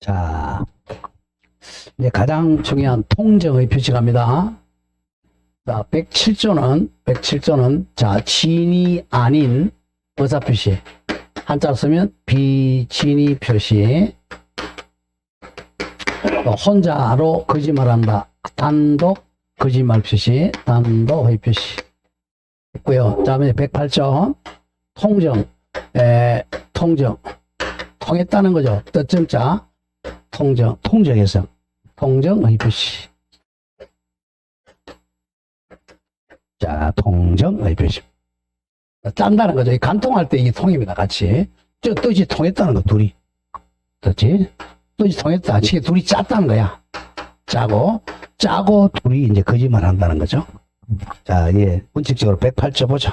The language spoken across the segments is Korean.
자, 이제 가장 중요한 통정의 표시 갑니다. 자, 107조는, 자, 진이 아닌 의사표시. 한자로 쓰면 비진이 표시. 또 혼자로 거짓말한다. 단독 거짓말 표시. 단독의 표시. 있고요. 자, 108조. 통정. 통했다는 거죠. 뜻정자. 통정해서. 통정의 표시. 자, 통정의 표시. 짠다는 거죠. 간통할 때 이게 통입니다. 같이. 저 뜻이 통했다는 거, 둘이. 그렇지? 뜻이 통했다. 이게 둘이 짰다는 거야. 짜고 둘이 이제 거짓말 한다는 거죠. 자, 예. 원칙적으로 108조 보죠.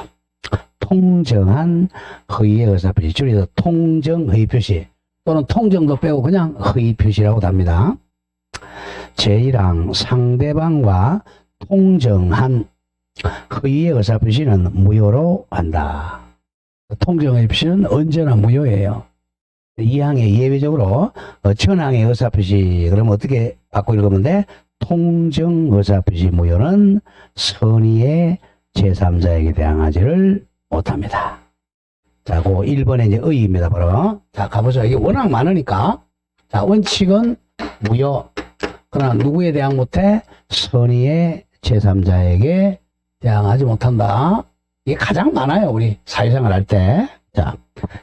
통정한 허위의 의사표시. 줄여서 통정의 표시. 또는 통정도 빼고 그냥 허위 표시라고도 합니다. 제1항 상대방과 통정한 허위의 의사표시는 무효로 한다. 통정의 표시는 언제나 무효예요. 2항에 예외적으로 전항의 의사표시 그러면 어떻게 바꿔 읽으면 돼? 통정 의사표시 무효는 선의의 제3자에게 대항하지를 못합니다. 자, 그 1번에 이제 의입니다. 바로. 자, 가보죠. 이게 워낙 많으니까. 자, 원칙은 무효. 그러나 누구에 대항 못해? 선의의 제3자에게 대항하지 못한다. 이게 가장 많아요. 우리 사회생활 할 때. 자,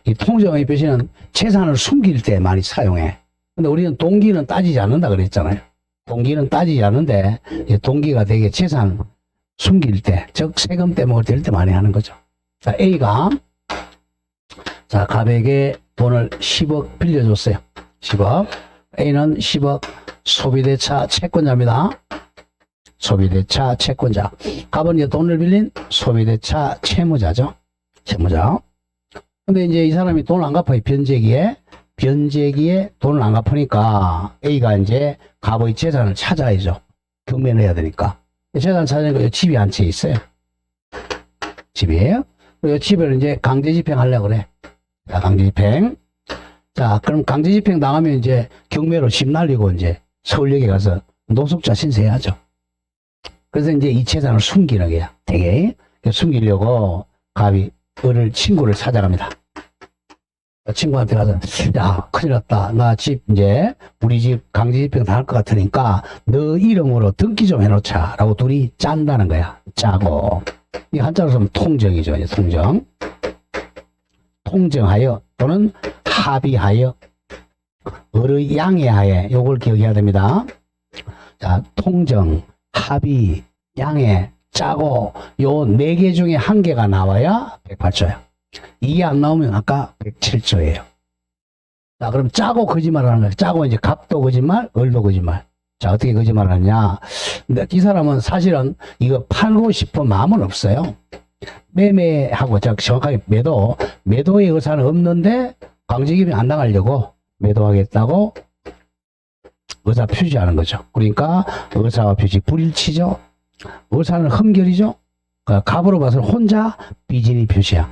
이 통정의 표시는 재산을 숨길 때 많이 사용해. 근데 우리는 동기는 따지지 않는다 그랬잖아요. 동기는 따지지 않는데, 동기가 되게 재산 숨길 때, 즉 세금 떼먹을 때 많이 하는 거죠. 자, A가, 자, 갑에게 돈을 10억 빌려줬어요. 10억. A는 10억 소비대차 채권자입니다. 소비대차 채권자. 갑은 이제 돈을 빌린 소비대차 채무자죠. 채무자. 근데 이제 이 사람이 돈을 안 갚아요. 변제기에 돈을 안 갚으니까 A가 이제 갑의 재산을 찾아야죠. 경매를 해야 되니까. 재산을 찾으니까 집이 한 채 있어요. 집이에요. 그리고 집을 이제 강제집행 하려고 그래. 자, 강제집행. 자, 그럼 강제집행 당하면 이제 경매로 집 날리고 이제 서울역에 가서 노숙자 신세해야죠. 그래서 이제 이 재산을 숨기는 거야. 되게. 숨기려고 갑이 친구를 찾아갑니다. 친구한테 가서, 야, 큰일 났다. 나 집 이제, 우리 집 강제집행 당할 것 같으니까 너 이름으로 등기 좀 해놓자. 라고 둘이 짠다는 거야. 짜고. 이 한자로 쓰면 통정이죠. 이제 통정. 통정하여 또는 합의하여 을의 양해하에 요걸 기억해야 됩니다. 자, 통정, 합의, 양해, 짜고 요 4개 중에 1개가 나와야 108조야. 이게 안 나오면 아까 107조예요. 자, 그럼 짜고 거짓말하는 거야. 짜고 이제 갑도 거짓말, 을도 거짓말. 자, 어떻게 거짓말하느냐. 근데 이 사람은 사실은 이거 팔고 싶은 마음은 없어요. 매매하고 정확하게 매도의 의사는 없는데 강제기입이 안 당하려고 매도하겠다고 의사 표시하는 거죠. 그러니까 의사와 표시 불일치죠. 의사는 흠결이죠. 갑으로 봐서 혼자 비진이 표시야.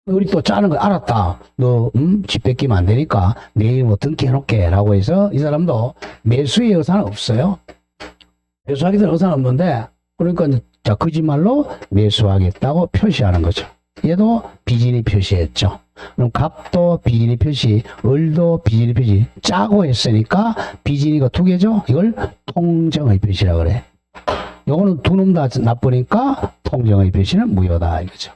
우리 또 짜는 거 알았다. 너 집 뺏기면 안 되니까 내일 뭐 등기해놓게 라고 해서 이 사람도 매수의 의사는 없어요. 매수하기 전에 의사는 없는데 그러니까 자, 거짓말로 매수하겠다고 표시하는 거죠. 얘도 비진이 표시했죠. 그럼 갑도 비진이 표시, 을도 비진이 표시, 짜고 했으니까 비진이가 2개죠. 이걸 통정의 표시라고 그래. 요거는 두 놈 다 나쁘니까 통정의 표시는 무효다 이거죠.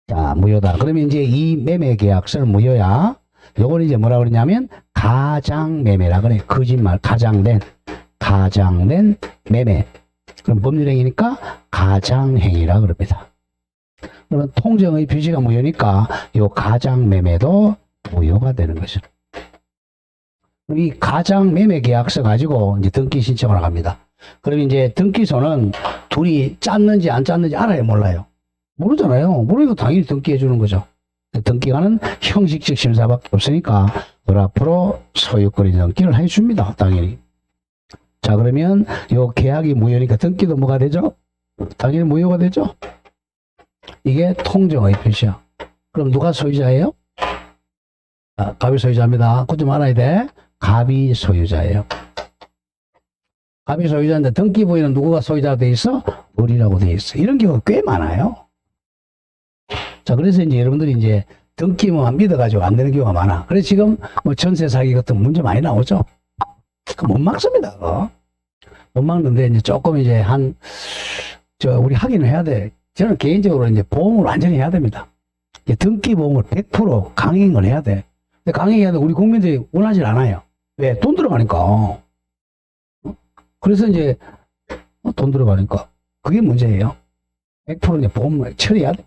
자, 무효다. 그러면 이제 이 매매 계약서는 무효야. 요걸 이제 뭐라 그러냐면 가장매매라 그래. 거짓말, 가장된 매매. 그럼 법률행위니까 가장행위라 그럽니다. 그러면 통정의 표시가 무효니까 이 가장매매도 무효가 되는 거죠. 이 가장매매 계약서 가지고 이제 등기 신청을 합니다. 그럼 이제 등기소는 둘이 짰는지 안 짰는지 알아요, 몰라요? 모르잖아요. 모르니까 당연히 등기해 주는 거죠. 등기가는 형식적 심사밖에 없으니까 앞으로 소유권의 등기를 해 줍니다. 당연히. 자, 그러면 요 계약이 무효니까 등기도 뭐가 되죠? 당연히 무효가 되죠. 이게 통정의 표시야. 그럼 누가 소유자예요? 갑이 소유자입니다. 그것 좀 알아야 돼. 갑이 소유자예요. 갑이 소유자인데 등기 부인은 누구가 소유자가 돼 있어? 을이라고 돼 있어. 이런 경우가 꽤 많아요. 자, 그래서 이제 여러분들이 이제 등기만 믿어가지고 안 되는 경우가 많아. 그래서 지금 뭐 전세 사기 같은 문제 많이 나오죠. 못 막습니다. 그거. 못 막는데 이제 조금 이제 우리 확인을 해야 돼. 저는 개인적으로 이제 보험을 완전히 해야 됩니다. 이제 등기 보험을 100% 강행을 해야 돼. 근데 강행해야 돼. 우리 국민들이 원하지 않아요. 왜? 돈 들어가니까. 그래서 이제 돈 들어가니까 그게 문제예요. 100% 이제 보험을 처리해야 돼.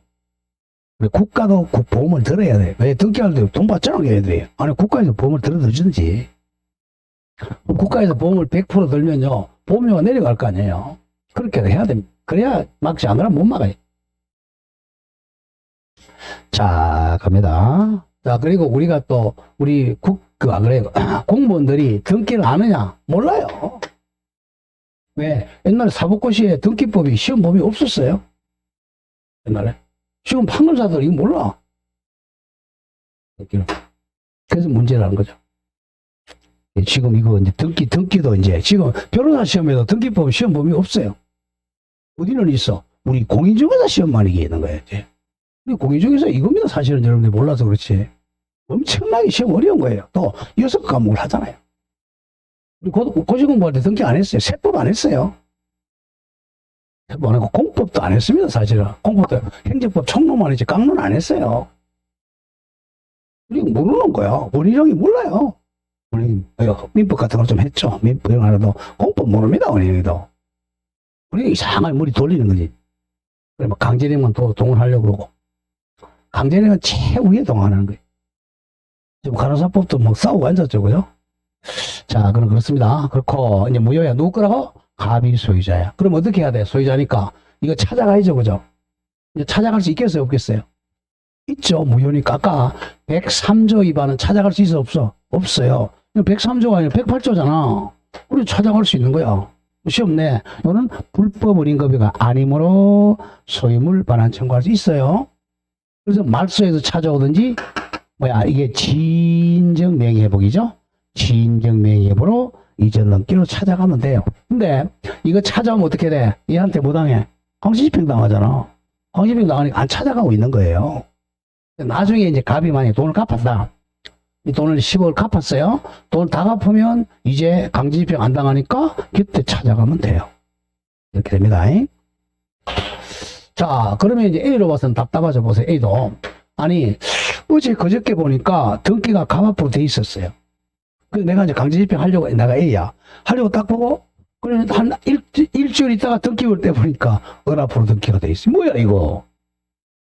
국가도 보험을 들어야 돼. 왜? 등기할 때 돈 받잖아, 걔네들이. 아니, 국가에서 보험을 들어주든지. 국가에서 보험을 100% 들면요, 보험료가 내려갈 거 아니에요. 그렇게 해야 됩니다. 그래야 막지 안 그러면 못 막아요. 자, 갑니다. 자, 그리고 우리가 또, 공무원들이 등기를 아느냐? 몰라요. 왜? 옛날에 사법고시에 등기법이 시험 범위 없었어요. 옛날에. 지금 판결사들 이거 몰라. 그래서 문제라는 거죠. 지금 이거 이제 등기도 이제 지금 변호사 시험에도 등기법 시험 범위 없어요. 어디는 있어? 우리 공인중개사 시험만 이게 있는 거예요. 이제. 우리 공인중개사 이겁니다. 사실은 여러분들이 몰라서 그렇지. 엄청나게 시험 어려운 거예요. 또 6과목을 하잖아요. 우리 고시공부할 때 등기 안 했어요. 세법 안 했어요. 세법 안 하고 공법도 안 했습니다. 사실은. 공법도 행정법 총론만 했지 깡론 안 했어요. 우리 모르는 거야. 원희룡이 몰라요. 우리 민법 같은 걸 좀 했죠. 민법 이런 거 하나도 공법 모릅니다. 원희룡이도. 우리 이상하게 머리 돌리는 거지. 그래 뭐 강제력만 동원하려고 그러고. 강제력은 최후에 동원하는 거예요. 지금 간호사법도 뭐 싸우고 앉았죠. 그죠? 자, 그럼 그렇습니다. 그렇고, 이제 무효야. 누구 거라고? 갑이 소유자야. 그럼 어떻게 해야 돼? 소유자니까. 이거 찾아가야죠. 그죠? 이제 찾아갈 수 있겠어요? 없겠어요? 있죠. 무효니까. 아까 103조 위반은 찾아갈 수 있어? 없어? 없어요. 103조가 아니라 108조잖아. 우리 찾아갈 수 있는 거야. 시험내. 이거는 불법 의인급여가 아니므로 소유물 반환 청구할 수 있어요. 그래서 말소에서 찾아오든지, 이게 진정 명의회복이죠? 진정 명의회복으로 이전 넘기로 찾아가면 돼요. 근데 이거 찾아오면 어떻게 돼? 얘한테 뭐 당해? 광시집행 당하잖아. 광시집행 당하니까 안 찾아가고 있는 거예요. 나중에 이제 갑이 만약에 돈을 갚았다. 이 돈을 10억을 갚았어요. 돈을 다 갚으면 이제 강제집행 안 당하니까 그때 찾아가면 돼요. 이렇게 됩니다. 자, 그러면 이제 A로 봐서는 답답하죠. 보세요. A도. 아니, 어제 그저께 보니까 등기가 갑 앞으로 돼 있었어요. 그래서 내가 이제 강제집행 하려고, 내가 A야. 하려고 딱 보고, 그래, 한 일주일 있다가 등기 볼 때 보니까 을 앞으로 등기가 돼 있어. 뭐야, 이거.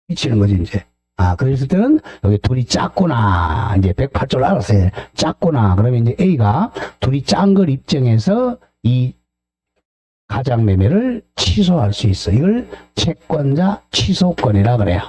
미치는 거지, 이제. 그랬을 때는 여기 둘이 짰구나. 이제 108조를 알았어요. 짰구나. 그러면 이제 A가 둘이 짠 걸 입증해서 이 가장매매를 취소할 수 있어. 이걸 채권자 취소권이라 그래요.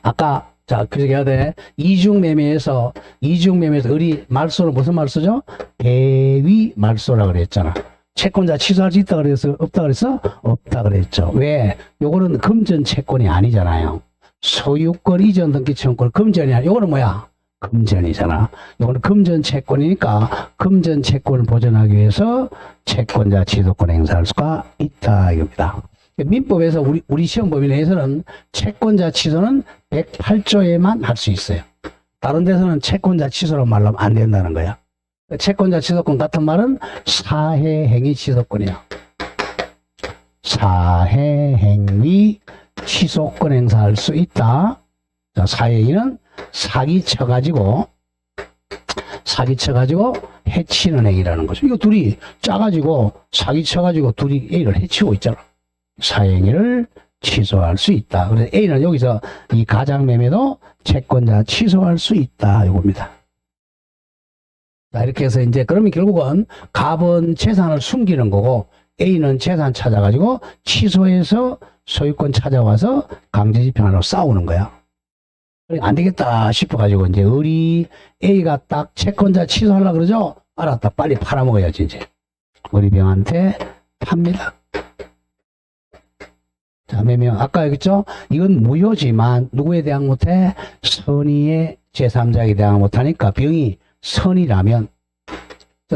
아까 자, 그렇게 해야 돼. 이중매매에서 을이 말소는 무슨 말소죠? 대위 말소라 그랬잖아. 채권자 취소할 수 있다 그래서 없다 그랬어? 없다 그랬죠. 왜? 요거는 금전 채권이 아니잖아요. 소유권 이전 등기 채권 금전이 아니야. 요거는 뭐야? 금전이잖아. 요거는 금전 채권이니까 금전 채권을 보존하기 위해서 채권자 취소권 행사할 수가 있다 이겁니다. 민법에서 우리 시험 범위 내에서는 채권자 취소는 108조에만 할 수 있어요. 다른 데서는 채권자 취소로 말하면 안 된다는 거야. 채권자 취소권 같은 말은 사해행위 취소권이야. 사해행위 취소권 행사할 수 있다. 자, 사해행위는 사기 쳐가지고 해치는 행위라는 거죠. 이거 둘이 짜가지고 사기 쳐가지고 둘이 A를 해치고 있잖아. 사행위를 취소할 수 있다. 그래서 A는 여기서 이 가장매매도 채권자 취소할 수 있다. 이겁니다. 자, 이렇게 해서 이제 그러면 결국은 갑은 재산을 숨기는 거고 A는 재산 찾아가지고 취소해서 소유권 찾아와서 강제집행하려고 싸우는 거야. 안 되겠다 싶어가지고 이제 을이 A가 딱 채권자 취소하려고 그러죠? 알았다. 빨리 팔아먹어야지 이제. 을이병한테 팝니다. 자, 매명. 아까 얘기했죠? 이건 무효지만 누구에 대항 못해? 선의의 제3자에게 대항 못하니까 병이 선이라면,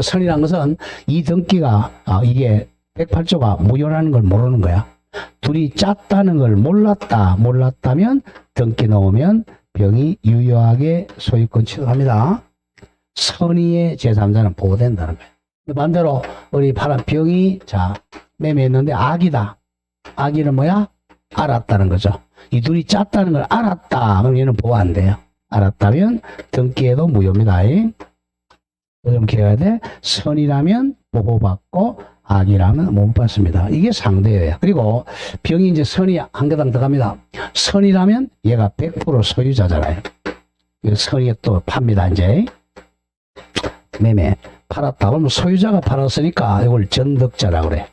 선이란 것은 이 등기가, 이게 108조가 무효라는 걸 모르는 거야. 둘이 짰다는 걸 몰랐다면 등기 넣으면 병이 유효하게 소유권 취득합니다. 선의의 제3자는 보호된다는 거예요. 반대로 우리 파란 병이 자 매매했는데 악이다. 악이는 뭐야? 알았다는 거죠. 이 둘이 짰다는 걸 알았다. 그럼 얘는 보호 안 돼요. 알았다면 등기에도 무효입니다. 좀 기억해야 돼. 선이라면 보호받고 악이라면 못 받습니다. 이게 상대예요. 그리고 병이 이제 선이 한 개당 들어갑니다. 선이라면 얘가 100% 소유자잖아요. 선이 또 팝니다. 이제 매매 팔았다. 그러면 소유자가 팔았으니까 이걸 전득자라고 그래.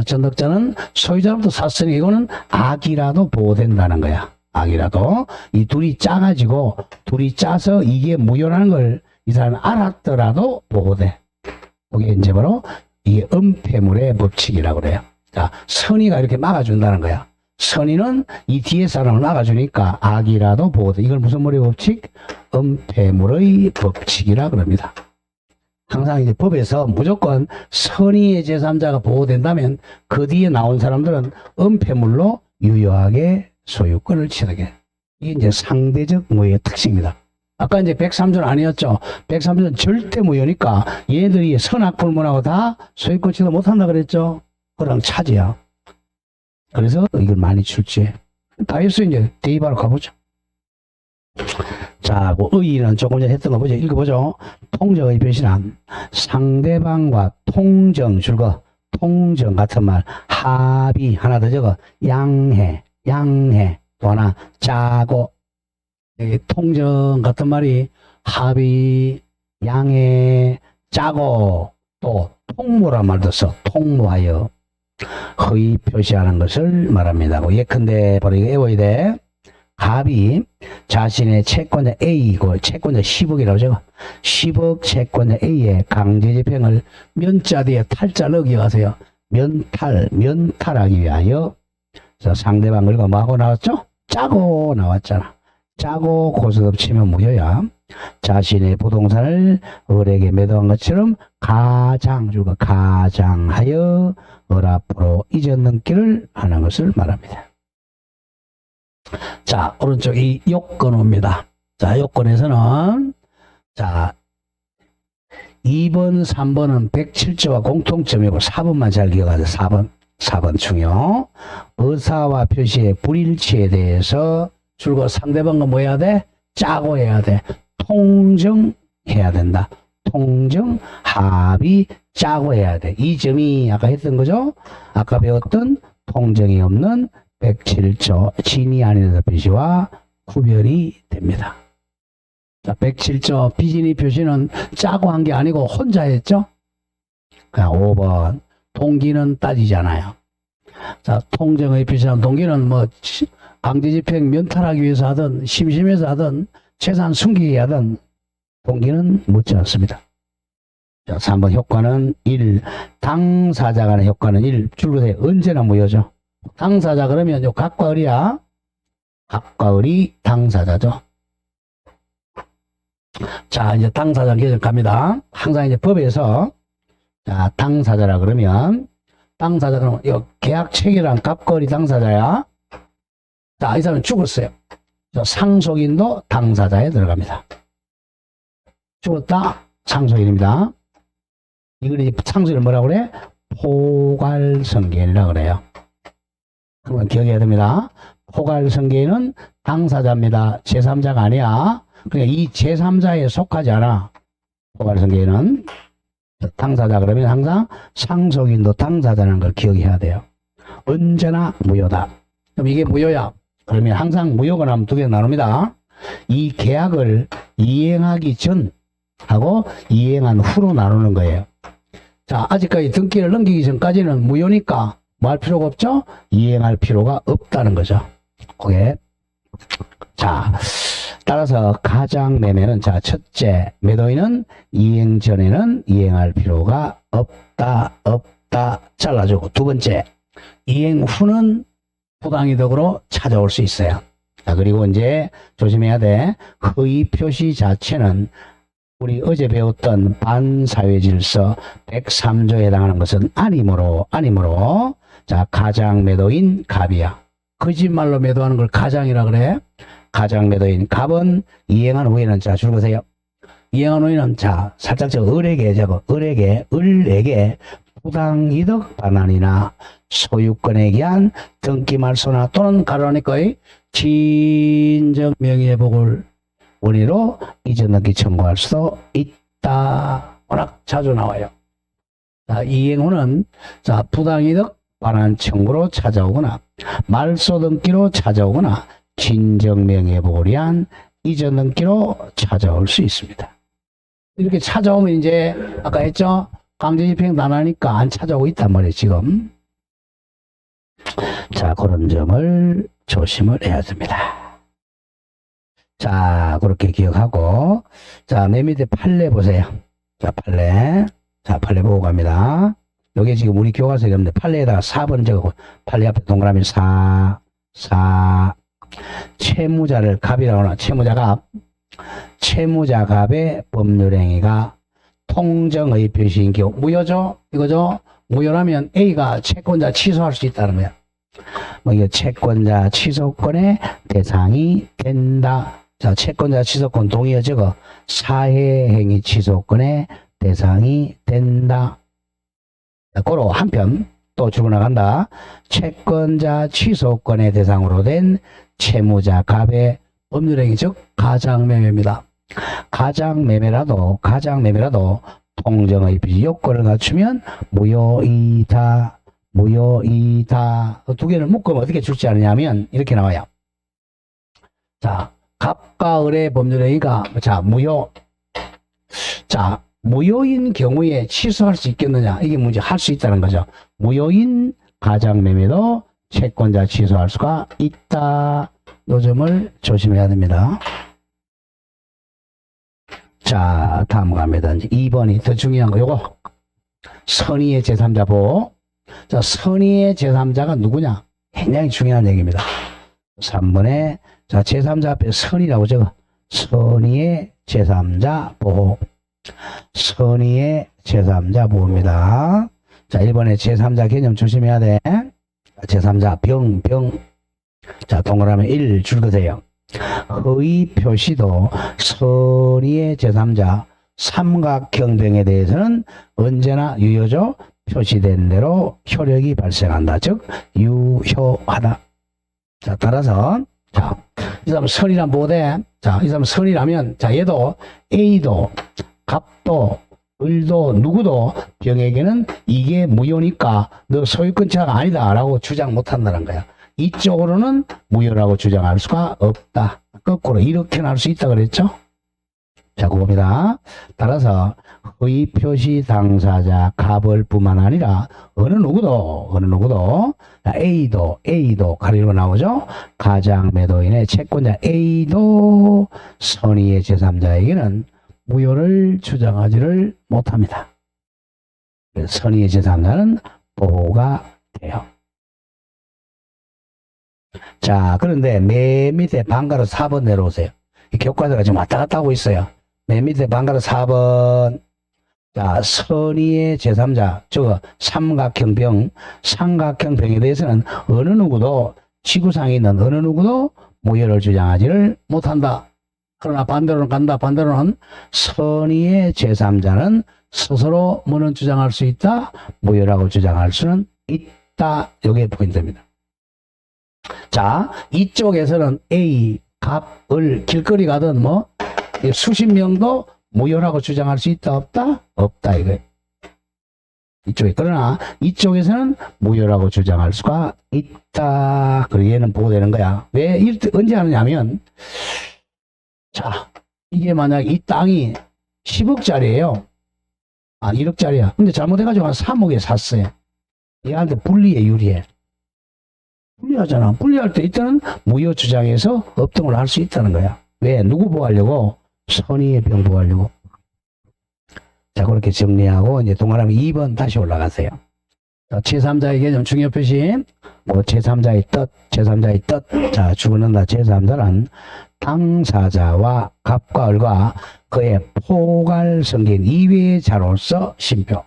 전득자는 소유자로부터 샀으니 이거는 악이라도 보호된다는 거야. 악이라도. 이 둘이 짜가지고 둘이 짜서 이게 무효라는 걸 이 사람은 알았더라도 보호돼. 그게 이제 바로 이게 은폐물의 법칙이라고 그래요. 자, 선의가 이렇게 막아준다는 거야. 선의는 이 뒤에 사람을 막아주니까 악이라도 보호돼. 이걸 무슨 물의 법칙? 은폐물의 법칙이라 그럽니다. 항상 이제 법에서 무조건 선의의 제3자가 보호된다면 그 뒤에 나온 사람들은 은폐물로 유효하게 소유권을 취득해. 이게 이제 상대적 무효의 특징입니다. 아까 이제 103조는 아니었죠. 103조는 절대 무효니까 얘네들이 선악불문하고 다 소유권 취득 못한다 그랬죠. 그랑 차지야. 그래서 이걸 많이 출제해. 다 했어. 이제 대입하러 가보죠. 자, 뭐 의의는 조금 전에 했던 거 보죠. 읽어보죠. 통정의 표시란 상대방과 통정 줄거 통정 같은 말 합의 하나 더 적어 양해 또 하나 짜고 통정 같은 말이 합의 양해 짜고 또 통모란 말도 써. 통모하여 허위 표시하는 것을 말합니다. 예컨대 바로 이거 외워야 돼. 갑이 자신의 채권자 A이고 채권자 10억이라고 적어. 10억 채권자 A의 강제집행을 면자 뒤에 탈자 넣기가세요. 면탈하기 위하여 상대방 그리고 뭐하고 나왔죠? 짜고 나왔잖아. 짜고 고소득 치면 무효야. 자신의 부동산을 을에게 매도한 것처럼 가장하여 을 앞으로 잊어넘기를 하는 것을 말합니다. 자, 오른쪽 이 요건입니다. 자, 요건에서는 자 2번, 3번은 107조와 공통점이고 4번만 잘 기억하세요. 4번 중요. 의사와 표시의 불일치에 대해서 줄거 상대방과 뭐 해야 돼? 짜고 해야 돼. 통정해야 된다. 통정, 합의, 짜고 해야 돼. 이 점이 아까 했던 거죠? 아까 배웠던 통정이 없는 107조 진이 아닌 표시와 구별이 됩니다. 자, 107조 비진이 표시는 짜고 한 게 아니고 혼자 했죠? 그냥 5번. 동기는 따지잖아요. 자, 통정의 표시한 동기는 뭐 강제집행 면탈하기 위해서 하든 심심해서 하든 재산 숨기기 하든 동기는 묻지 않습니다. 자, 3번 효과는 1. 당사자 간의 효과는 1. 줄거세 언제나 무효죠. 당사자 그러면 요 각과 을이야. 각과 을이 당사자죠. 자, 이제 당사자 개정 갑니다. 항상 이제 법에서 자, 당사자라 그러면 당사자 그러면 요 계약 체결한 각과 을이 당사자야. 자, 이 사람은 죽었어요. 상속인도 당사자에 들어갑니다. 죽었다. 상속인입니다. 이걸 상속인을 뭐라고 그래? 포괄성계인이라고 그래요. 그건 기억해야 됩니다. 포괄성계인은 당사자입니다. 제3자가 아니야. 그러니까 이 제3자에 속하지 않아. 포괄성계인은 당사자 그러면 항상 상속인도 당사자라는 걸 기억해야 돼요. 언제나 무효다. 그럼 이게 무효야. 그러면 항상 무효가 나면 두 개 나눕니다. 이 계약을 이행하기 전하고 이행한 후로 나누는 거예요. 자, 아직까지 등기를 넘기기 전까지는 무효니까 뭐 할 필요가 없죠? 이행할 필요가 없다는 거죠. 그게. 자, 따라서 가장 매매는 자, 첫째, 매도인은 이행 전에는 이행할 필요가 없다 잘라주고 두 번째, 이행 후는 부당이득으로 찾아올 수 있어요. 자, 그리고 이제 조심해야 돼. 허위 표시 자체는 우리 어제 배웠던 반사회질서 103조에 해당하는 것은 아니므로, 자, 가장 매도인 갑이야. 거짓말로 매도하는 걸 가장이라 그래. 가장 매도인 갑은 이행한 후에는, 자, 줄 보세요. 이행한 후에는, 자, 살짝 을에게 부당이득 반환이나 소유권에 기한 등기 말소나 또는 가로니까의 진정 명예회복을 원인으로 이전 등기 청구할 수도 있다. 워낙 자주 나와요. 자, 이행 후는, 자, 부당이득 반환 청구로 찾아오거나 말소 등기로 찾아오거나 진정 명예회복을 위한 이전 등기로 찾아올 수 있습니다. 이렇게 찾아오면 이제 아까 했죠? 강제집행 안 하니까 안 찾아오고 있단 말이에요, 지금. 자, 그런 점을 조심을 해야 됩니다. 자, 그렇게 기억하고, 자, 맨 밑에 판례 보세요. 자, 판례. 자, 판례 보고 갑니다. 여기 지금 우리 교과서에 없는데 판례에다가 4번 적고, 판례 앞에 동그라미 4. 채무자를 갑이라고 하나, 채무자 갑의 법률행위가 통정의 표시인 경우, 무효죠? 이거죠? 무효라면 A가 채권자 취소할 수 있다는 거야. 뭐, 이거 채권자 취소권의 대상이 된다. 자, 채권자 취소권 동의어 적어. 사회행위 취소권의 대상이 된다. 자, 고로 한편 또 주고 나간다. 채권자 취소권의 대상으로 된 채무자 갑의 법률행위 즉 가장매매입니다. 가장매매라도 통정의 표시 요건을 갖추면 무효이다. 두 개를 묶으면 어떻게 출제 하느냐면 이렇게 나와요. 자, 갑과 을의 법률행위가, 자, 무효. 자, 무효인 경우에 취소할 수 있겠느냐? 이게 문제. 할 수 있다는 거죠. 무효인 가장매매도 채권자 취소할 수가 있다. 요 점을 조심해야 됩니다. 자, 다음 갑니다. 이제 2번이 더 중요한 거. 요거. 선의의 제3자 보호. 자, 선의의 제3자가 누구냐? 굉장히 중요한 얘기입니다. 3번에, 자, 제3자 앞에 선의라고 적어. 선의의 제3자 보호. 선의의 제3자 보호입니다. 자, 1번에 제3자 개념 조심해야 돼. 제3자 병. 자, 동그라미 1 줄거세요. 허위 표시도 선의의 제3자 삼각형 병에 대해서는 언제나 유효죠. 표시된 대로 효력이 발생한다. 즉 유효하다. 자, 따라서 자, 이 사람 선이란 뭐대? 자, 이 사람 선이라면 자, 얘도 A도 갑도 을도 누구도 병에게는 이게 무효니까 너 소유권자가 아니다 라고 주장 못한다는 거야. 이쪽으로는 무효라고 주장할 수가 없다. 거꾸로 이렇게 날 수 있다 그랬죠? 자, 그겁니다. 따라서 허위 표시 당사자 갑을 뿐만 아니라 어느 누구도 A도 가리로 나오죠. 가장 매도인의 채권자 A도 선의의 제3자에게는 무효를 주장하지를 못합니다. 선의의 제3자는 보호가 돼요. 자, 그런데 맨 밑에 방가로 4번 내려오세요. 이 교과서가 지금 왔다 갔다 하고 있어요. 맨 밑에 방가로 4번. 자, 선의의 제3자, 저거 삼각형 병에 대해서는 어느 누구도, 지구상에 있는 어느 누구도 무효를 주장하지를 못한다. 그러나 반대로는 간다. 반대로는 선의의 제3자는 스스로 뭐는 주장할 수 있다. 무효라고 주장할 수는 있다. 이게 포인트입니다. 자, 이쪽에서는 A, 갑, 을, 길거리 가든 뭐 수십 명도 무효라고 주장할 수 있다 없다? 없다 이거예요. 이쪽에. 그러나 이쪽에서는 무효라고 주장할 수가 있다. 그리고 얘는 보호되는 거야. 왜 언제 하느냐면 자, 이게 만약 이 땅이 10억짜리예요. 아, 1억짜리야. 근데 잘못해가지고 한 3억에 샀어요. 얘한테 불리해, 유리해. 불리하잖아. 불리할 때 이때는 무효 주장해서 업등을 할 수 있다는 거야. 왜? 누구 보호하려고? 선의의 병 보호하려고. 자, 그렇게 정리하고 이제 동그라미 2번 다시 올라가세요. 자, 제3자의 개념 중요 표시. 뭐 제3자의 뜻, 제3자의 뜻. 자, 주어낸다. 제3자는 당사자와 갑과 을과 그의 포괄성긴 이외의 자로서 심표.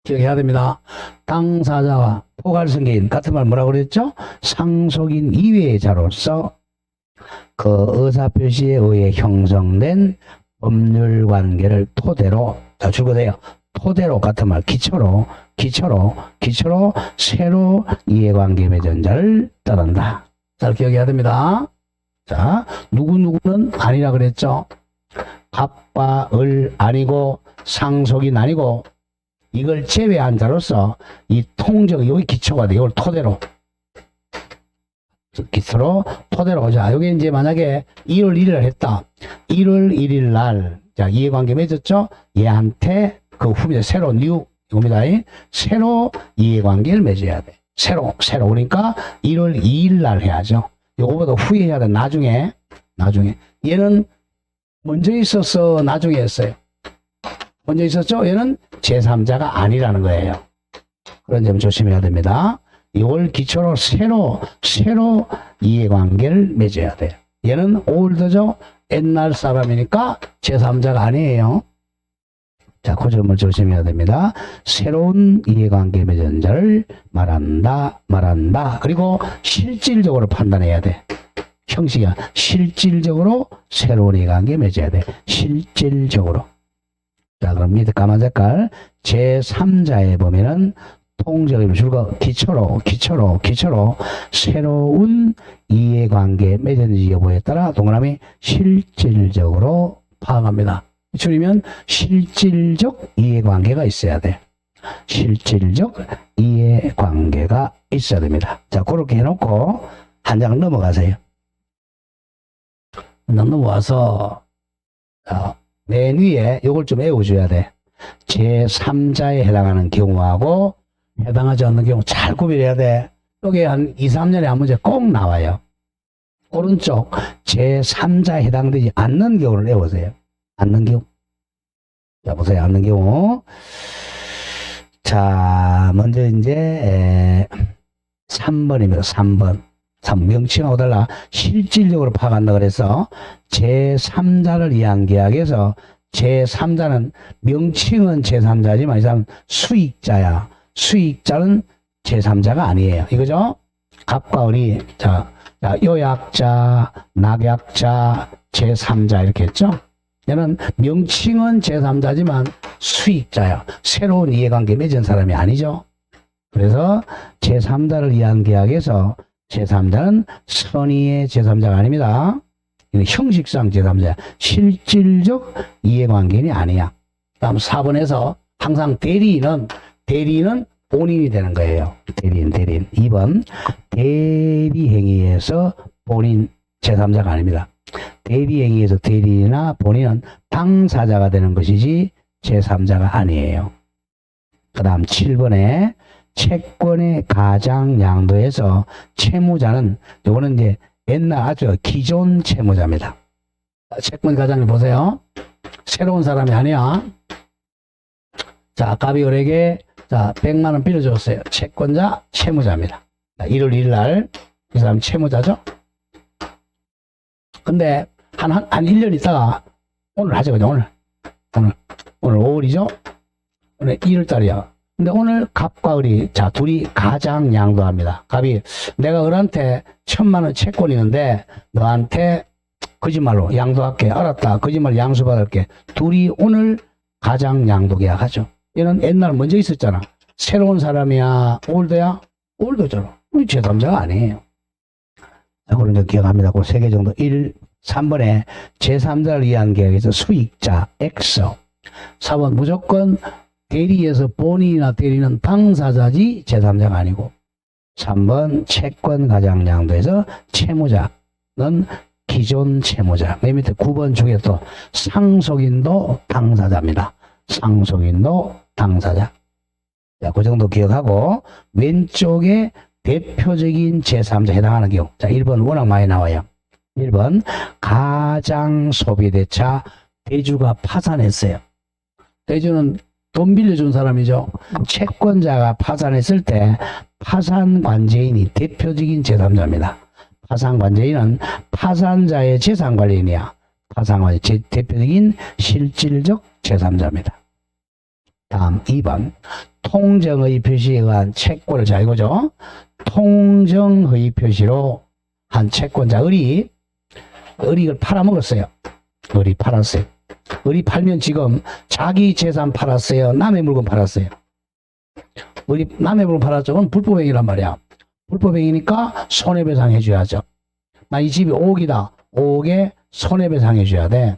기억해야 됩니다. 당사자와 포괄성긴 같은 말 뭐라고 그랬죠? 상속인 이외의 자로서 그 의사표시에 의해 형성된 법률관계를 토대로, 자, 줄거돼요. 토대로 같은 말, 기초로 새로 이해관계 맺은 자를 떠난다. 잘 기억해야 됩니다. 자, 누구누구는 아니라 그랬죠. 갑과 을 아니고 상속인 아니고 이걸 제외한 자로서 이 통적, 여기 기초가 돼. 이걸 토대로 토대로. 자, 여기 이제 만약에 1월 1일 했다. 1월 1일 날, 자, 이해관계 맺었죠? 얘한테 그 후에 새로 뉴, 이겁니다. 새로 이해관계를 맺어야 돼. 새로. 그러니까 1월 2일 날 해야죠. 요거보다 후에 해야 돼. 나중에. 얘는 먼저 있어서 나중에 했어요. 먼저 있었죠? 얘는 제3자가 아니라는 거예요. 그런 점 조심해야 됩니다. 이걸 기초로 새로 이해관계를 맺어야 돼요. 얘는 올드죠? 옛날 사람이니까 제3자가 아니에요. 자, 그 점을 조심해야 됩니다. 새로운 이해관계 맺은 자를 말한다. 그리고 실질적으로 판단해야 돼. 형식이야. 실질적으로 새로운 이해관계 맺어야 돼. 실질적으로. 자, 그럼 밑에 까만 색깔 제3자에 보면은 통적인 줄거 기초로 새로운 이해관계 맺은지 여부에 따라 동그라미 실질적으로 파악합니다. 줄이면 실질적 이해관계가 있어야 돼. 실질적 이해관계가 있어야 됩니다. 자, 그렇게 해놓고 한 장 넘어가세요. 한 장 넘어와서 맨 위에 요걸 좀 외워줘야 돼. 제3자에 해당하는 경우하고 해당하지 않는 경우 잘 구별해야 돼. 여기 한 2, 3년에 한 문제 꼭 나와요. 오른쪽 제3자에 해당되지 않는 경우를 외우세요. 않는 경우. 자, 보세요. 않는 경우. 자, 먼저 이제 3번입니다. 3번. 명칭하고 달라 실질적으로 파악한다 그래서 제3자를 위한 계약에서 제3자는 명칭은 제3자지만 이 사람은 수익자야. 수익자는 제3자가 아니에요. 이거죠? 갑과 을이 자, 요약자, 낙약자, 제3자 이렇게 했죠? 얘는 명칭은 제3자지만 수익자야. 새로운 이해관계 맺은 사람이 아니죠? 그래서 제3자를 위한 계약에서 제3자는 선의의 제3자가 아닙니다. 이건 형식상 제3자야. 실질적 이해관계는 아니야. 다음 4번에서 항상 대리인은 본인이 되는 거예요. 대리인. 2번 대리행위에서 본인 제3자가 아닙니다. 대리행위에서 대리인이나 본인은 당사자가 되는 것이지 제3자가 아니에요. 그 다음 7번에 채권의 가장 양도에서 채무자는 요거는 이제 옛날 아주 기존 채무자입니다. 채권 가장을 보세요. 새로운 사람이 아니야. 자, 갑이 을에게 자 100만 원 빌려줬어요. 채권자 채무자입니다. 1월 1일 날 이 사람 채무자죠. 근데 한 1년 있다가 오늘 하죠. 그죠? 오늘 5월이죠. 오늘 1월 달이야. 근데 오늘 갑과 을이 자 둘이 가장 양도합니다. 갑이 내가 을한테 1000만 원 채권이 있는데 너한테 거짓말로 양도할게. 알았다. 거짓말 양수받을게. 둘이 오늘 가장 양도 계약하죠. 얘는 옛날 먼저 있었잖아. 새로운 사람이야? 올드야? 올드잖아. 우리 제3자가 아니에요. 자, 그런 거 기억합니다. 그 3개 정도. 3번에 제3자를 위한 계약에서 수익자 X. 4번 무조건 대리에서 본인이나 대리는 당사자지 제3자가 아니고. 3번 채권 가장 양도에서 채무자는 기존 채무자. 맨 밑에 9번 중에 또 상속인도 당사자입니다. 상속인도 당사자. 자, 그 정도 기억하고 왼쪽에 대표적인 제3자 해당하는 경우. 자, 1번 워낙 많이 나와요. 1번 가장 소비대차 대주가 파산했어요. 대주는 돈 빌려준 사람이죠. 채권자가 파산했을 때 파산관제인이 대표적인 제3자입니다. 파산관제인은 파산자의 재산관리인이야. 파산관제 대표적인 실질적 제3자입니다. 다음 2번. 통정의 표시에 의한 채권을, 자 이거죠. 통정의 표시로 한 채권자 을이걸 팔아먹었어요. 을이 팔았어요. 을이 팔면 지금 자기 재산 팔았어요, 남의 물건 팔았어요? 을이 남의 물건 팔았죠. 그건 불법행위란 말이야. 불법행위니까 손해배상 해줘야죠. 나 이 집이 5억이다. 5억에 손해배상 해줘야 돼.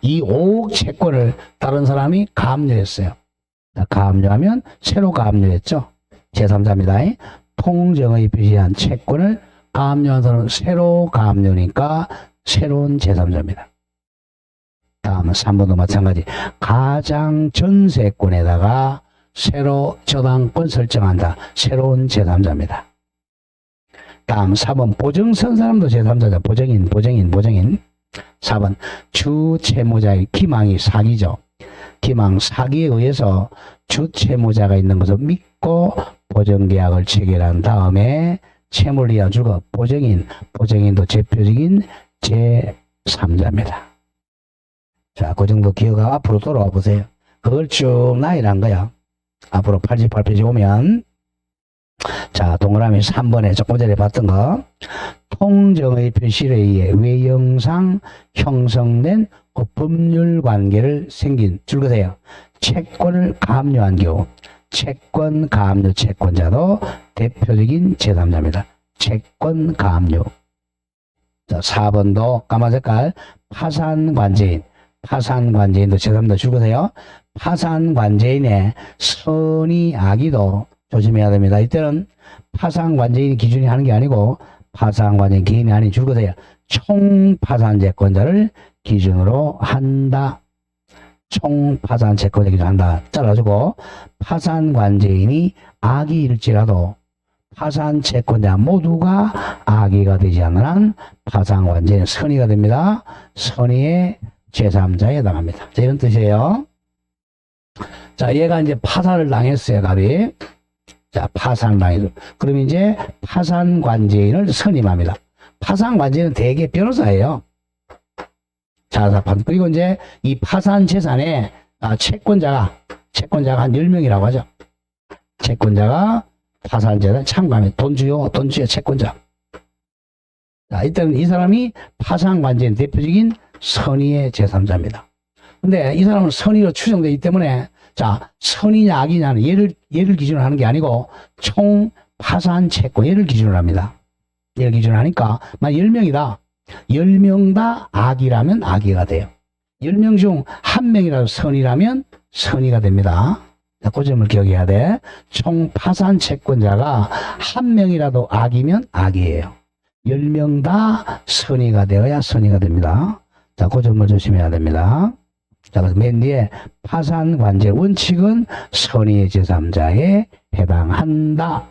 이 5억 채권을 다른 사람이 가압류했어요. 가압류하면 새로 가압류했죠. 제3자입니다. 통정의 표시한 채권을 가압류한 사람은 새로 가압류니까 새로운 제3자입니다. 다음은 3번도 마찬가지. 가장 전세권에다가 새로 저당권 설정한다. 새로운 제3자입니다. 다음 4번. 보증 선 사람도 제3자다. 보증인. 4번. 주채무자의 기망이 사기죠. 기망 사기에 의해서 주채무자가 있는 것을 믿고 보증계약을 체결한 다음에 채무를 이어주고 보증인도 대표적인 제3자입니다. 자, 그 정도 기억하고 앞으로 돌아와 보세요. 그걸 쭉 나열한 거야. 앞으로 88페이지 오면, 자, 동그라미 3번에 조금 전에 봤던 거. 통정의 표시에 의해 외형상 형성된 법률 관계를 생긴, 줄거세요. 채권을 가압류한 경우, 채권 가압류 채권자도 대표적인 제3자입니다. 채권 가압류. 자, 4번도 까만 색깔. 파산관제인. 파산관제인도 제3자 줄거세요. 파산관제인의 선의 악의도 조심해야 됩니다. 이때는 파산관제인 기준이 하는 게 아니고 파산관제인 개인이 아닌 줄거세요. 총파산채권자를 기준으로 한다. 총파산채권자 기준으로 한다. 잘라주고, 파산관제인이 악의일지라도 파산채권자 모두가 악의가 되지 않는 한 파산관제인 선의가 됩니다. 선의의 제3자에 해당합니다. 자, 이런 뜻이에요. 자, 얘가 이제 파산을 당했어요, 갑이. 자, 파산을 당했어요. 그럼 이제 파산관제인을 선임합니다. 파산관제인은 대개 변호사예요. 자, 그리고 이제 이 파산 재산에 채권자가 한 10명이라고 하죠. 채권자가 파산 재산 참가하면 돈 주요 채권자. 자, 이때는 이 사람이 파산관제인 대표적인 선의의 제3자입니다. 근데 이 사람은 선의로 추정되기 때문에, 자, 선의냐 악이냐는 얘를 기준으로 하는 게 아니고 총 파산 채권 얘를 기준으로 합니다. 얘를 기준으로 하니까 만약 10명이다. 10명 다 악이라면 악의가 돼요. 10명 중 1명이라도 선의라면 선의가 됩니다. 자, 그 점을 기억해야 돼. 총 파산 채권자가 1명이라도 악이면 악이에요. 10명 다 선의가 되어야 선의가 됩니다. 자, 그 점을 조심해야 됩니다. 자, 그래서 맨 뒤에 파산관제 원칙은 선의의 제3자에 해당한다.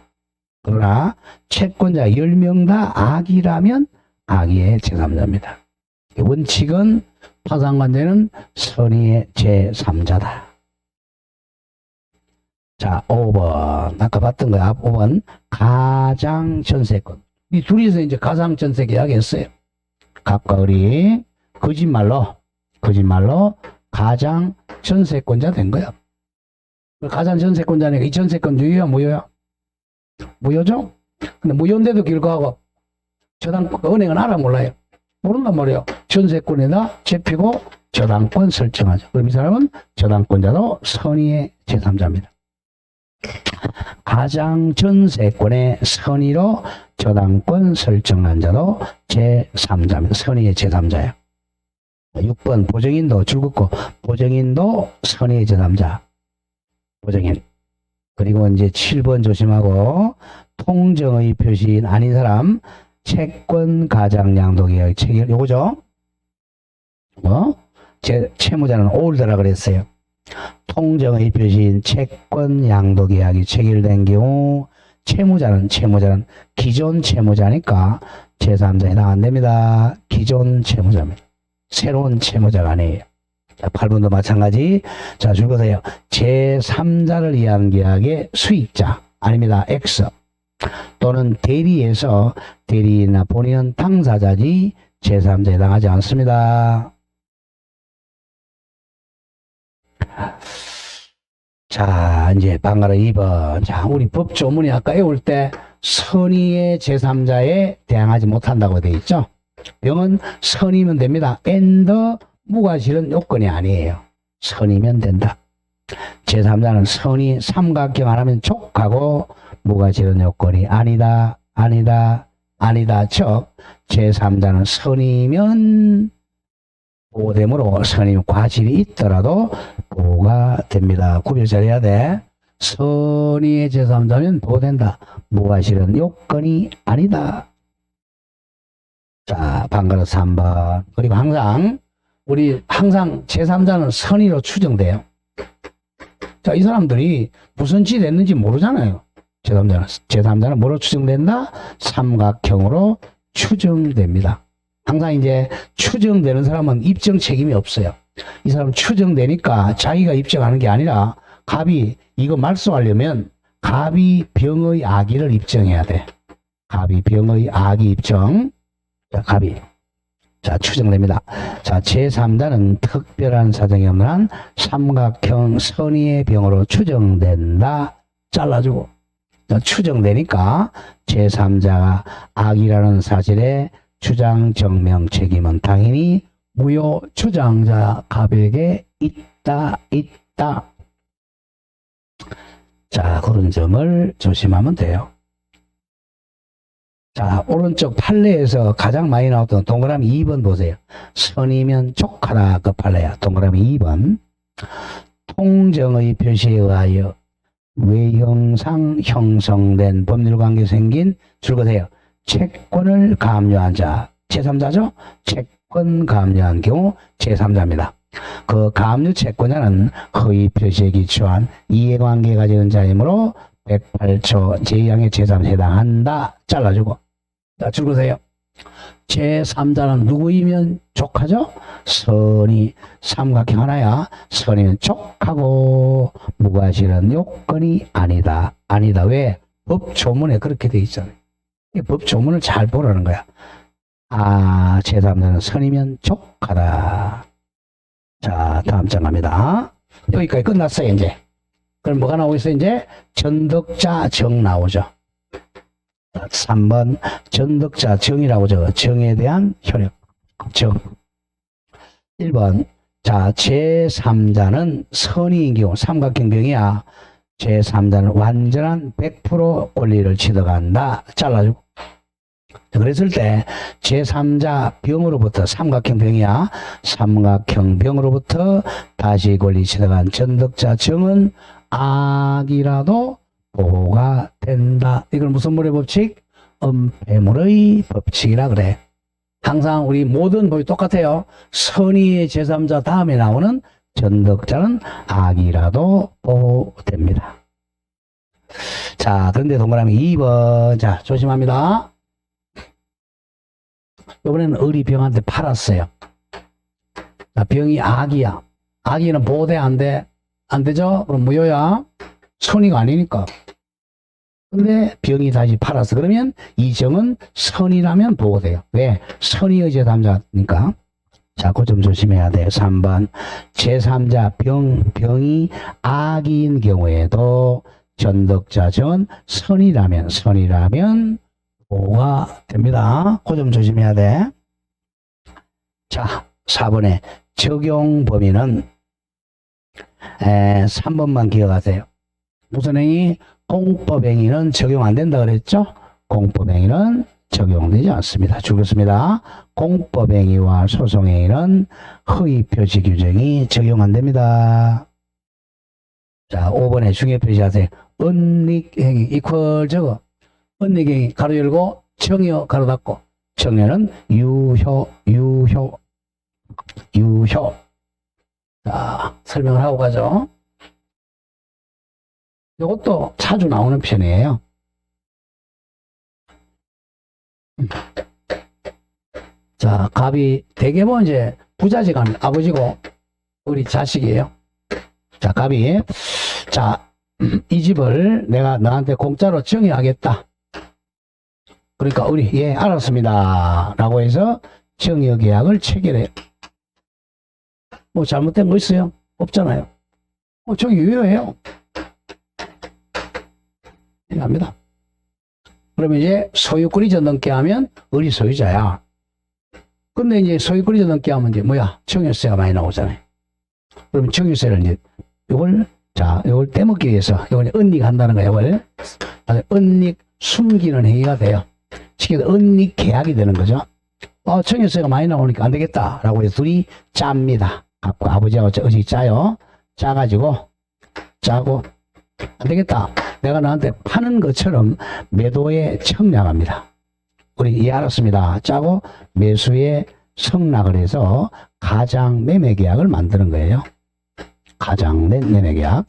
그러나 채권자 10명 다 악이라면 악의의 제3자입니다. 원칙은 파산관제는 선의의 제3자다. 자, 5번. 아까 봤던 거야. 5번. 가장전세권. 이 둘이서 이제 가장전세 계약했어요. 갑과 을이 거짓말로 가장전세권자 된 거야. 가장전세권자니까 이 전세권 유효야, 무효야? 무효죠? 근데 무효인데도 불구하고 은행은 알아 몰라요. 모른단 말이에요. 전세권에다 잡히고 저당권 설정하죠. 그럼 이 사람은 저당권자도 선의의 제3자입니다. 가장전세권의 선의로 저당권 설정한 자도 제3자입니다. 선의의 제3자예요. 6번 보증인도 줄긋고 보증인도 선의의 제3자. 보증인. 그리고 이제 7번 조심하고 통정의 표시인 아닌 사람 채권 가장 양도 계약 체결 요거죠. 채무자는 올드라 그랬어요. 통정의 표시인 채권 양도 계약이 체결된 경우 채무자는 기존 채무자니까 제3자에 해당 안 됩니다. 기존 채무자입니다. 새로운 채무자가 아니에요. 자, 8번도 마찬가지. 자, 줄거세요. 제3자를 위한 계약의 수익자. 아닙니다. X. 또는 대리에서 대리인이나 본인은 당사자지 제3자에 해당하지 않습니다. 자, 이제 방가로 2번. 자, 우리 법 조문이 아까 외울 때 선의의 제3자에 대항하지 못한다고 되어 있죠. 병은 선이면 됩니다. and 무과실은 요건이 아니에요. 선이면 된다. 제3자는 선이 삼각형 하나면 촉하고 무과실은 요건이 아니다. 아니다. 아니다. 즉 제3자는 선이면 보호되므로 선이면 과실이 있더라도 보호가 됩니다. 구별 잘해야 돼. 선의의 제3자면 보호된다. 무과실은 요건이 아니다. 자, 방가로 3번. 그리고 우리 항상 제3자는 선의로 추정돼요. 자, 이 사람들이 무슨 짓 했는지 모르잖아요. 제3자는 뭐로 추정된다? 삼각형으로 추정됩니다. 항상 이제 추정되는 사람은 입증 책임이 없어요. 이 사람은 추정되니까 자기가 입증하는 게 아니라 갑이 이거 말소하려면 갑이 병의 악의를 입증해야 돼. 갑이 병의 악의 입증. 자, 갑이. 자, 추정됩니다. 자, 제3자는 특별한 사정이 없는 한 삼각형 선의의 병으로 추정된다. 잘라주고. 자, 추정되니까 제3자가 악이라는 사실에 주장 증명 책임은 당연히 무효 주장자 갑에게 있다. 자, 그런 점을 조심하면 돼요. 자, 오른쪽 판례에서 가장 많이 나왔던 동그라미 2번 보세요. 선이면 촉하다 그 판례야. 동그라미 2번. 통정의 표시에 의하여 외형상 형성된 법률관계 생긴 줄거세요. 채권을 감유한 자, 제3자죠? 채권 감유한 경우 제3자입니다. 그 감유 채권자는 허위 표시에 기초한 이해관계 가지는 자이므로 108조 제2항의 제3에 해당한다. 잘라주고. 자, 줄거세요. 제3자는 누구이면 족하죠? 선이 삼각형 하나야. 선이면 족하고 무과실은 요건이 아니다. 아니다. 왜? 법 조문에 그렇게 돼 있잖아요. 법 조문을 잘 보라는 거야. 아, 제3자는 선이면 족하다. 자, 다음 장 갑니다. 여기까지 끝났어요, 이제. 그럼 뭐가 나오고 있어요, 이제? 전덕자 정 나오죠. 3번 전덕자 정이라고 적어. 정에 대한 효력. 정. 1번. 자, 제3자는 선의인 경우 삼각형병이야. 제3자는 완전한 100% 권리를 취득한다. 잘라주고. 그랬을 때 제3자 병으로부터 삼각형 병이야. 삼각형 병으로부터 다시 권리 취득한 전덕자 정은 악이라도 보호가 된다. 이걸 무슨 물의 법칙? 은폐물의 법칙이라 그래. 항상 우리 모든 법이 똑같아요. 선의의 제3자 다음에 나오는 전덕자는 악이라도 보호됩니다. 자, 그런데 동그라미 2번. 자, 조심합니다. 이번에는 을이 병한테 팔았어요. 자, 병이 악이야. 악이는 보호돼, 안 돼? 안 되죠? 그럼 무효야. 선의가 아니니까. 근데 병이 다시 팔았어. 그러면 이 정은 선이라면 보호돼요. 왜? 선의의 제3자니까. 자, 그 점 조심해야 돼요. 3번. 제3자 병이 악인 경우에도 전덕자 정은 선이라면 보호가 됩니다. 그 점 조심해야 돼. 자, 4번에 적용 범위는 3번만 기억하세요. 무슨 행위? 공법행위는 적용 안 된다 그랬죠? 공법행위는 적용되지 않습니다. 줄였습니다. 공법행위와 소송행위는 허위표시 규정이 적용 안 됩니다. 자, 5번에 중요 표시하세요. 은닉행위 이퀄 적어. 은닉행위 가로 열고 정여 가로 닫고. 정여는 유효. 자, 설명을 하고 가죠. 이것도 자주 나오는 편이에요. 자, 갑이 대개뭐 이제 부자지간 아버지고 우리 자식이에요. 자, 갑이. 자, 이 집을 내가 너한테 공짜로 정의하겠다. 그러니까 우리 예 알았습니다 라고 해서 정의 계약을 체결해요. 뭐 잘못된 거 있어요? 없잖아요. 저기 유효해요. 합니다. 그러면 이제 소유권 이전 넘게 하면 의리 소유자야. 근데 이제 소유권 이전 넘게 하면 이제 뭐야? 증여세가 많이 나오잖아요. 그러면 증여세를 이제 이걸 떼먹기 위해서 이걸 은닉한다는 거야. 이걸 은닉 숨기는 행위가 돼요. 쉽게 은닉 계약이 되는 거죠. 증여세가 많이 나오니까 안 되겠다라고 해서 둘이 짭니다. 아버지하고 어찌 짜요. 짜가지고 짜고 안 되겠다. 내가 너한테 파는 것처럼 매도에 청약합니다. 우리 예 알았습니다. 짜고 매수에 성락을 해서 가장 매매 계약을 만드는 거예요. 가장 매매 계약.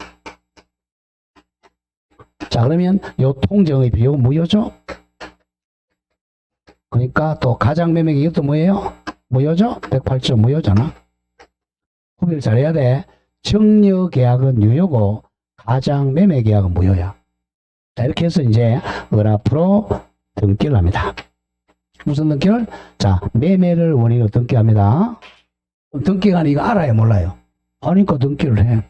자, 그러면 요 통정의 비용 무효죠? 그러니까 또 가장 매매 계약도 뭐예요? 무효죠? 108조 무효잖아. 구별 잘해야 돼. 정려 계약은 유효고 가장 매매 계약은 무효야. 자, 이렇게 해서 이제 앞으로 등기를 합니다. 무슨 등기를? 자, 매매를 원인으로 등기합니다. 등기가 이거 알아요, 몰라요? 아니까 등기를 해.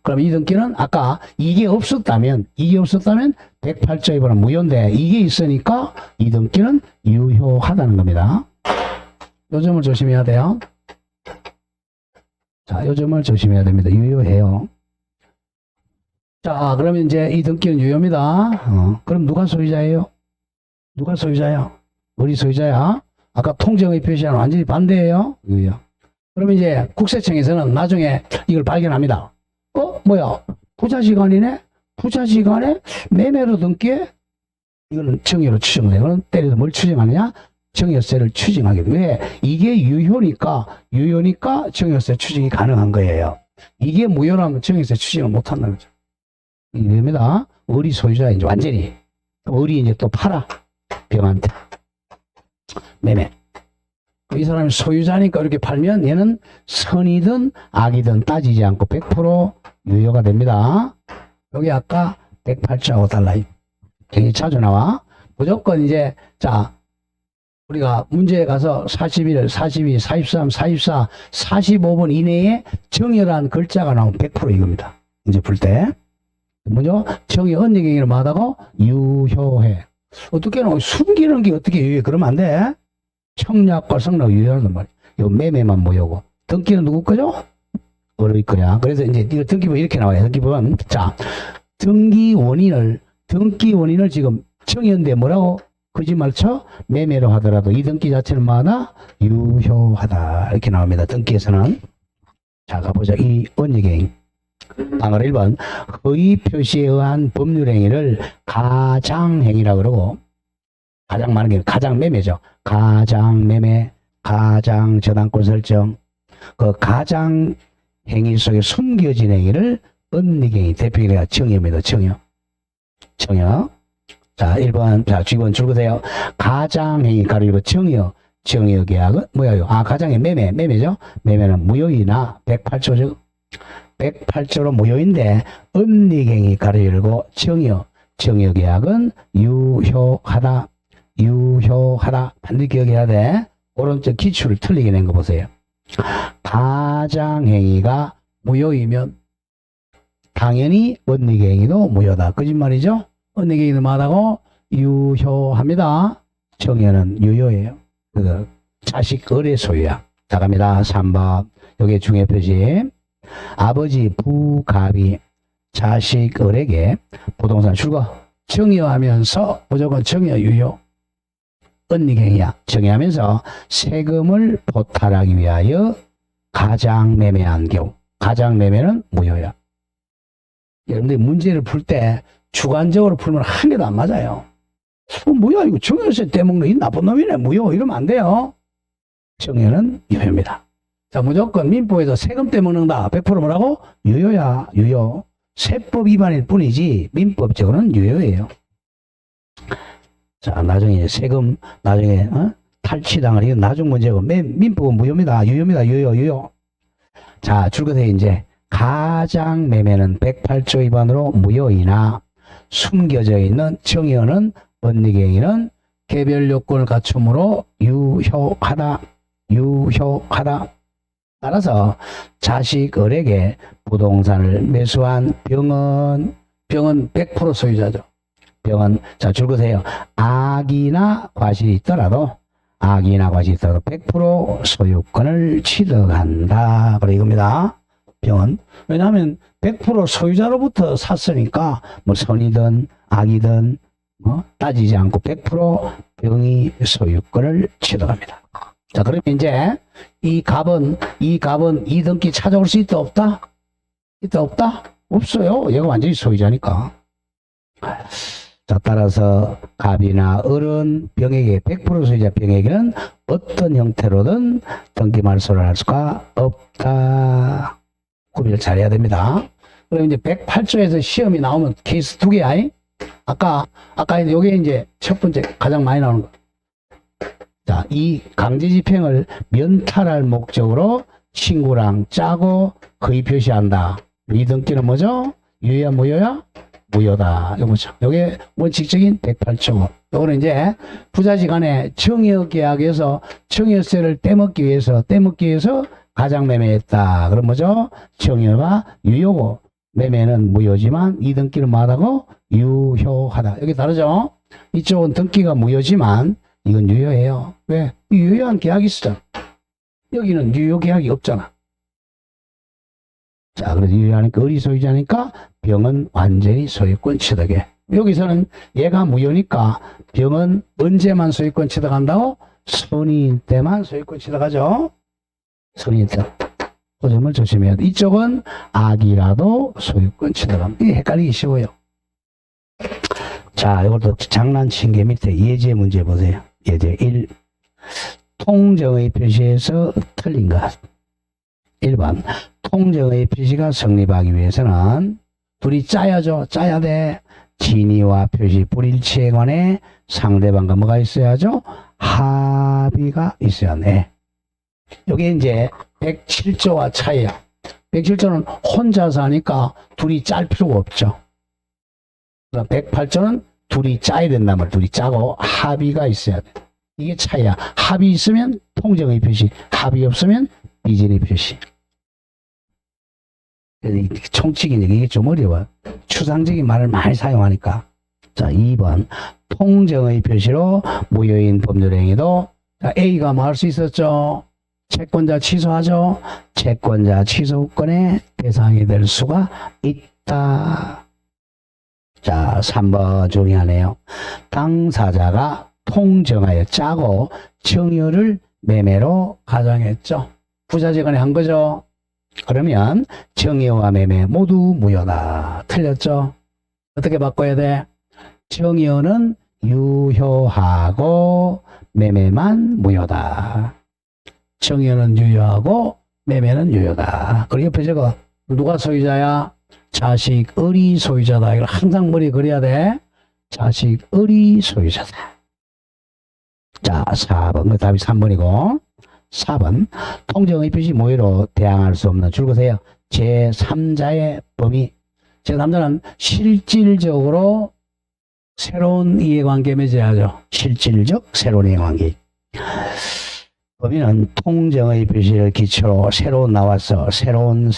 그럼 이 등기는 아까 이게 없었다면 108조 위반 무효인데 이게 있으니까 이 등기는 유효하다는 겁니다. 요 점을 조심해야 돼요. 자, 요 점을 조심해야 됩니다. 유효해요. 자, 그러면 이제 이 등기는 유효입니다. 그럼 누가 소유자예요? 누가 소유자야? 우리 소유자야? 아까 통정의 표시와는 완전히 반대예요. 유효. 그러면 이제 국세청에서는 나중에 이걸 발견합니다. 뭐야? 부자지간이네? 부자지간에 매매로 등기해? 이거는 정의로 추정돼요. 그럼 때려서 뭘 추정하느냐? 정여세를 추징하게 돼. 왜? 이게 유효니까 정여세 추징이 가능한 거예요. 이게 무효라면 정여세 추징을 못 한다는 거죠. 이겁니다. 의리 소유자 이제 완전히 의리 이제 또 팔아 병한테 매매. 이 사람이 소유자니까 이렇게 팔면 얘는 선이든 악이든 따지지 않고 100% 유효가 됩니다. 여기 아까 108조하고 달라. 되게 자주 나와. 무조건 이제 자. 우리가 문제에 가서 41, 42, 43, 44, 45분 이내에 정의라는 글자가 나오면 100% 이겁니다. 이제 풀 때. 뭐죠? 정의 언니경이를 마다고 유효해. 어떻게 나와? 숨기는 게 어떻게 유효해? 그러면 안 돼. 청약과 성락 유효하단 말이야. 요 매매만 무효고. 등기는 누구 거죠? 어릴 거야. 그래서 이제 이거 등기부 이렇게 나와요. 등기부는. 자, 등기 원인을 지금 정의인데 뭐라고? 거짓말 쳐 매매로 하더라도 이 등기 자체를 마다 유효하다 이렇게 나옵니다. 등기에서는. 자, 가보자. 이 언니갱 방을 1번 허위 표시에 의한 법률행위를 가장행위라고 그러고 가장 많은 게 가장 매매죠. 가장 매매, 가장 저당권 설정. 그 가장 행위 속에 숨겨진 행위를 언니갱이 대표기가 청여입니다. 청여. 자, 1번, 자, 주의번 줄거세요. 가장행위 가로열고 정여 계약은 뭐예요? 가장의 매매죠? 매매는 무효이나 108조죠. 108조로 무효인데, 은닉행위 가로열고 정여 계약은 유효하다. 반드시 기억해야 돼. 오른쪽 기출을 틀리게 낸 거 보세요. 가장행위가 무효이면, 당연히 은닉행위도 무효다. 거짓말이죠? 언니경이도 마다고 유효합니다. 정여는 유효해요. 자식 의뢰 소유야. 자, 갑니다. 3번. 요게 중요 표시. 아버지 부갑이 자식 을에게 부동산 출거 정여하면서 무조건 정여 유효. 언니경이야. 정여하면서 세금을 포탈하기 위하여 가장 매매한 경우. 가장 매매는 무효야. 여러분들 문제를 풀 때 주관적으로 풀면 한 개도 안 맞아요. 뭐야 이거 정여세 떼먹는 이 나쁜 놈이네 무효 이러면 안 돼요. 정여는 유효입니다. 자, 무조건 민법에서 세금 떼먹는다 100% 뭐라고? 유효야. 유효. 세법 위반일 뿐이지 민법적으로는 유효예요. 자, 나중에 세금 탈취당을 이건 나중 문제고 민법은 무효입니다. 유효입니다. 유효. 자, 줄것에 이제 가장 매매는 108조 위반으로 무효이나 숨겨져 있는 정의어는 언리갱이는 개별 요건을 갖춤으로 유효하다. 따라서 자식을에게 부동산을 매수한 병은 100% 소유자죠. 병은, 자, 줄것에요. 악이나 과실이 있더라도 100% 소유권을 취득한다. 그래, 이겁니다. 병은. 왜냐하면 100% 소유자로부터 샀으니까, 뭐, 선이든 악이든, 따지지 않고 100% 병이 소유권을 취득합니다. 자, 그러면 이제, 이 갑은 2등기 찾아올 수 있다, 없다? 있다, 없다? 없어요. 얘가 완전히 소유자니까. 자, 따라서 갑이나 을은 병에게 100% 소유자 병에게는 어떤 형태로든 등기 말소를 할 수가 없다. 구별을 잘해야 됩니다. 그럼 이제 108조에서 시험이 나오면 케이스 2개야. 아까 요게 이제 첫 번째 가장 많이 나오는 거. 자, 이 강제집행을 면탈할 목적으로 친구랑 짜고 거의 표시한다. 이 등기는 뭐죠? 유효야, 무효야? 무효다. 요거죠. 요게 원칙적인 108조. 요거는 이제 부자지간에 정여 계약에서 정여세를 떼먹기 위해서 가장 매매했다. 그럼 뭐죠? 정여가 유효고 매매는 무효지만 이 등기는 뭐하다고? 유효하다. 여기 다르죠? 이쪽은 등기가 무효지만 이건 유효해요. 왜? 유효한 계약이 있었잖아. 여기는 유효 계약이 없잖아. 자, 그래서 유효하니까 을이 소유자니까 병은 완전히 소유권 취득해. 여기서는 얘가 무효니까 병은 언제만 소유권 취득한다고? 선의인 때만 소유권 취득하죠. 선의인 때. 그 점을 조심해야 돼. 이쪽은 악이라도 소유권 취득합니다. 이게 헷갈리기 쉬워요. 자, 이것도 장난친 게 밑에 예제 문제 보세요. 예제 1. 통정의 표시에서 틀린 것. 1번. 통정의 표시가 성립하기 위해서는 둘이 짜야죠. 짜야 돼. 진위와 표시 불일치에 관해 상대방과 뭐가 있어야죠? 합의가 있어야 돼. 여기 이제 107조와 차이야. 107조는 혼자서 하니까 둘이 짤 필요가 없죠. 108조는 둘이 짜야 된단 말이야. 둘이 짜고 합의가 있어야 돼. 이게 차이야. 합의 있으면 통정의 표시, 합의 없으면 비진의 표시. 총칙이 이게 좀 어려워. 추상적인 말을 많이 사용하니까. 자, 2번. 통정의 표시로 무효인 법률행위도, 자, A가 뭐 할 수 있었죠? 채권자 취소하죠? 채권자 취소권의 대상이 될 수가 있다. 자, 3번 정리하네요. 당사자가 통정하여 짜고 정여를 매매로 가정했죠. 부자지간에 한 거죠. 그러면 정여와 매매 모두 무효다. 틀렸죠? 어떻게 바꿔야 돼? 정여는 유효하고 매매만 무효다. 정여는 유효하고 매매는 유효다. 그리고 옆에 저거 누가 소유자야? 자식, 을이 소유자다. 이걸 항상 머리에 그려야 돼. 자식, 을이 소유자다. 자, 4번. 그 답이 3번이고. 4번. 통정의 표시 무효로 대항할 수 없는 줄거세요. 제3자의 범위. 제3자는 실질적으로 새로운 이해관계 맺어야죠. 실질적 새로운 이해관계. 범위는 통정의 표시를 기초로 새로 나와서 새로운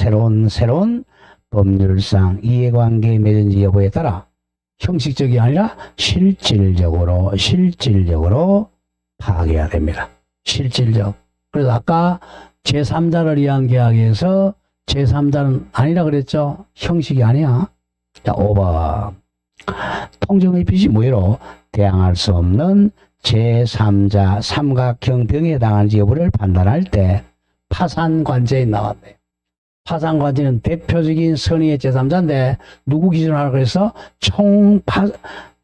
법률상 이해관계 맺은지 여부에 따라 형식적이 아니라 실질적으로 파악해야 됩니다. 실질적. 그래서 아까 제3자를 위한 계약에서 제3자는 아니라 그랬죠. 형식이 아니야. 자, 5번. 통정의 표시 무효로 대항할 수 없는 제3자 삼각형 병에 해당하는지 여부를 판단할 때 파산관제에 나왔네요. 파산관제는 대표적인 선의의 제3자인데 누구 기준으로 하라고 그랬어?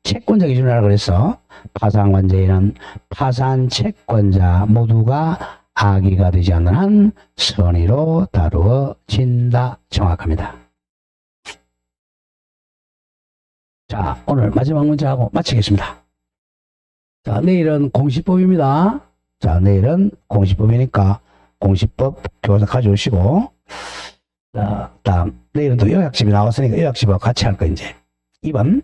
채권자 기준으로 하라고 그랬어. 파산관제에는 파산 채권자 모두가 악의가 되지 않는 한 선의로 다루어진다. 정확합니다. 자, 오늘 마지막 문제하고 마치겠습니다. 자, 내일은 공시법입니다. 자, 내일은 공시법이니까 공시법 교사 가져오시고 자, 다음. 내일은 또 요약집이 나왔으니까 요약집하고 같이 할 거, 이제. 2번.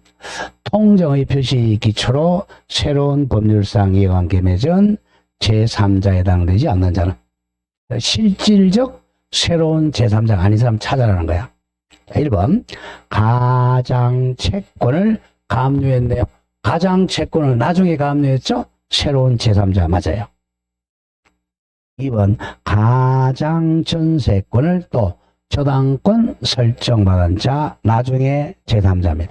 통정의 표시 기초로 새로운 법률상 이해관계 맺은 제3자에 해당되지 않는 자는 실질적 새로운 제3자가 아닌 사람 찾아라는 거야. 1번. 가장 채권을 가압류했네요. 가장 채권을 나중에 가압류했죠? 새로운 제3자 맞아요. 2번. 가장 전세권을 또 저당권 설정받은 자 나중에 제3자입니다.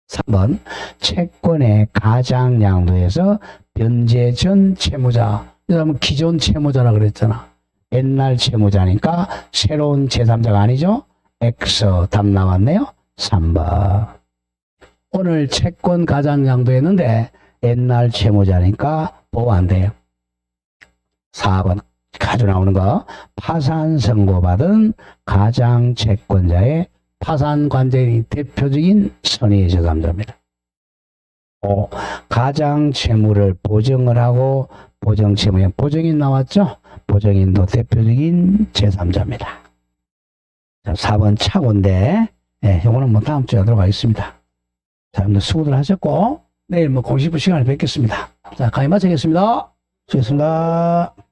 3번. 채권의 가장 양도에서 변제 전 채무자. 이 사람은 기존 채무자라 그랬잖아. 옛날 채무자니까 새로운 제3자가 아니죠? X 답 나왔네요. 3번. 오늘 채권 가장 양도했는데 옛날 채무자니까 보호 안 돼요. 4번. 가져 나오는 거. 파산 선고받은 가장 채권자의 파산 관계인 대표적인 선의 제3자입니다. 5. 가장 채무를 보증을 하고 보증 채무에 보증인 나왔죠? 보증인도 대표적인 제3자입니다. 자, 4번 착오인데, 예, 요거는 뭐 다음 주에 하도록 하겠습니다. 자, 여러분들 수고들 하셨고, 내일 뭐 공시부 시간에 뵙겠습니다. 자, 강의 마치겠습니다. 수고했습니다.